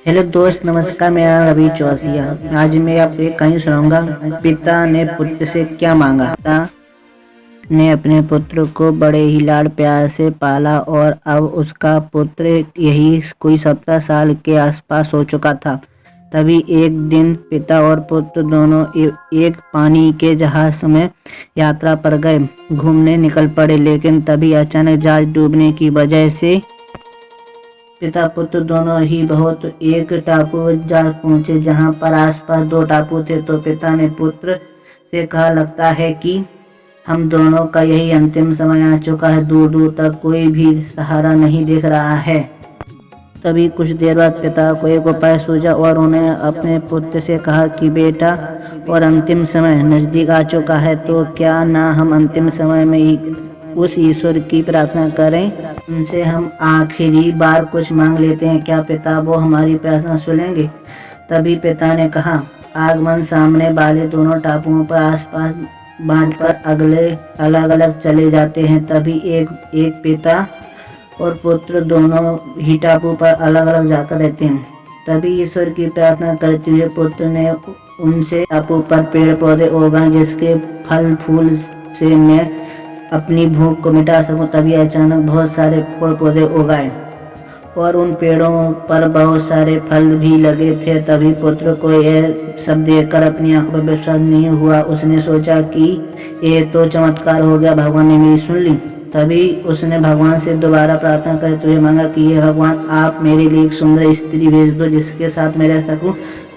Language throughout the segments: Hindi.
हेलो दोस्त, नमस्कार। मेरा नाम रवि चौरसिया। आज मैं आपको एक कहानी सुनाऊंगा। पिता ने पुत्र से क्या मांगा। पिता ने अपने पुत्र को बड़े ही लाड प्यार से पाला और अब उसका पुत्र यही कोई 17 साल के आसपास हो चुका था। तभी एक दिन पिता और पुत्र दोनों एक पानी के जहाज में यात्रा पर गए। घूमने निकल पड़े, लेकिन तभी अचानक जहाज डूबने की वजह से पिता पुत्र दोनों ही बहुत एक टापू जा पहुंचे, जहां पर आसपास 2 टापू थे। तो पिता ने पुत्र से कहा, लगता है कि हम दोनों का यही अंतिम समय आ चुका है। दूर दूर तक कोई भी सहारा नहीं दिख रहा है। तभी कुछ देर बाद पिता को एक उपाय सूझा और उन्हें अपने पुत्र से कहा कि बेटा, और अंतिम समय नजदीक आ चुका है, तो क्या ना हम अंतिम समय में ही उस ईश्वर की प्रार्थना करें। उनसे हम आखिरी बार कुछ मांग लेते हैं, क्या पिता वो हमारी प्रार्थना सुनेंगे। तभी पिता ने कहा, आगमन सामने वाले दोनों टापुओं पर आसपास बांटकर अगले अलग अलग चले जाते हैं। तभी एक पिता और पुत्र दोनों ही टापू पर अलग अलग जाकर रहते हैं। तभी ईश्वर की प्रार्थना करते हुए पुत्र ने उनसे टापू पर पेड़ पौधे उगाए, जिसके फल फूल से मैं अपनी भूख को मिटा सकूं। तभी अचानक बहुत सारे पेड़ पौधे उगाए और उन पेड़ों पर बहुत सारे फल भी लगे थे। तभी पुत्र को यह सब देखकर अपनी आंखों पर विश्वास नहीं हुआ। उसने सोचा कि ये तो चमत्कार हो गया, भगवान ने मेरी सुन ली। तभी उसने भगवान से दोबारा प्रार्थना करते हुए मांगा कि हे भगवान, आप मेरे लिए एक सुंदर स्त्री भेज दो, जिसके साथ मैं रह सकूं,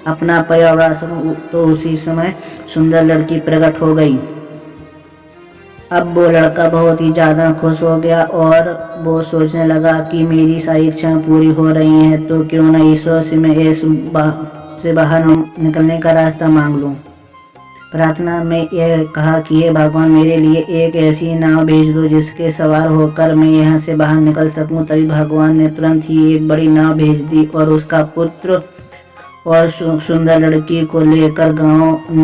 अपना परिवार बढ़ा सकूं। तो उसी समय सुंदर लड़की प्रकट हो गई। अब वो लड़का बहुत ही ज़्यादा खुश हो गया और वो सोचने लगा कि मेरी सारी इच्छाएं पूरी हो रही हैं, तो क्यों न ईश्वर से मैं से बाहर निकलने का रास्ता मांग लूं। प्रार्थना में यह कहा कि हे भगवान, मेरे लिए एक ऐसी नाव भेज दो जिसके सवार होकर मैं यहाँ से बाहर निकल सकूं। तभी भगवान ने तुरंत ही एक बड़ी नाव भेज दी और उसका पुत्र और सुंदर लड़की को लेकर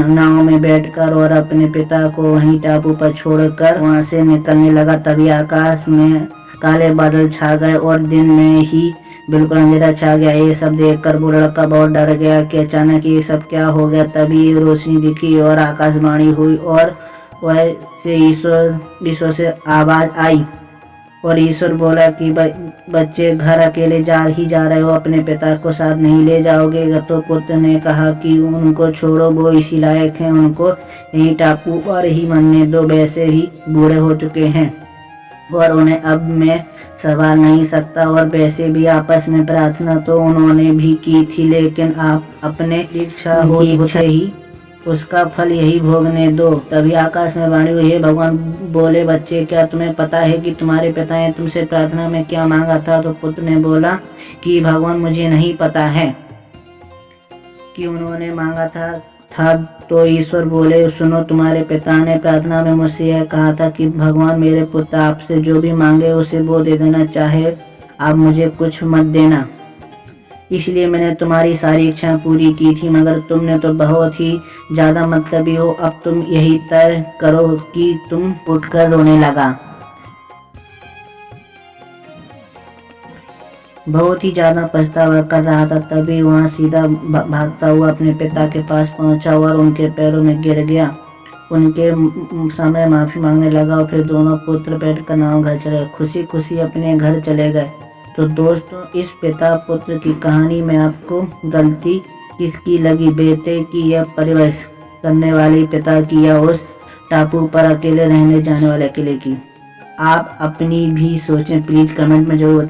नाव में बैठकर और अपने पिता को वहीं टापू पर छोड़कर वहां से निकलने लगा। तभी आकाश में काले बादल छा गए और दिन में ही बिल्कुल अंधेरा छा गया। ये सब देखकर वो लड़का बहुत डर गया कि अचानक ये सब क्या हो गया। तभी रोशनी दिखी और आकाशवाणी हुई और वैसे ईश्वर से आवाज आई और ईश्वर बोला कि बच्चे, घर अकेले जा रहे हो, अपने पिता को साथ नहीं ले जाओगे। तो पुत्र ने कहा कि उनको छोड़ो, वो इसी लायक हैं, उनको यही टापू पर ही मरने दो, वैसे ही बूढ़े हो चुके हैं और उन्हें अब मैं संभाल नहीं सकता। और वैसे भी आपस में प्रार्थना तो उन्होंने भी की थी, लेकिन आप अपने इच्छा ही उसका फल यही भोगने दो। तभी आकाश में वाणी हुई, हे भगवान बोले, बच्चे, क्या तुम्हें पता है कि तुम्हारे पिता ने तुमसे प्रार्थना में क्या मांगा था। तो पुत्र ने बोला कि भगवान, मुझे नहीं पता है कि उन्होंने मांगा था। तो ईश्वर बोले, सुनो, तुम्हारे पिता ने प्रार्थना में मुझसे यह कहा था कि भगवान, मेरे पुत्र आपसे जो भी मांगे उसे वो दे देना, चाहे आप मुझे कुछ मत देना। इसलिए मैंने तुम्हारी सारी इच्छाएं पूरी की थी, मगर तुमने तो बहुत ही ज्यादा मतलबी हो। अब तुम यही तय करो कि तुम उठकर रोने लगा। बहुत ही ज्यादा पछतावा कर रहा था। तभी वहां सीधा भागता हुआ अपने पिता के पास पहुंचा और उनके पैरों में गिर गया। उनके सामने माफी मांगने लगा और फिर दोनों पुत्र बैठकर नाव घर चले गए, खुशी खुशी अपने घर चले गए। तो दोस्तों, इस पिता पुत्र की कहानी में आपको गलती किसकी लगी, बेटे की या परिवेश करने वाले पिता की, या उस टापू पर अकेले रहने जाने वाले अकेले की। आप अपनी भी सोचें, प्लीज कमेंट में जरूर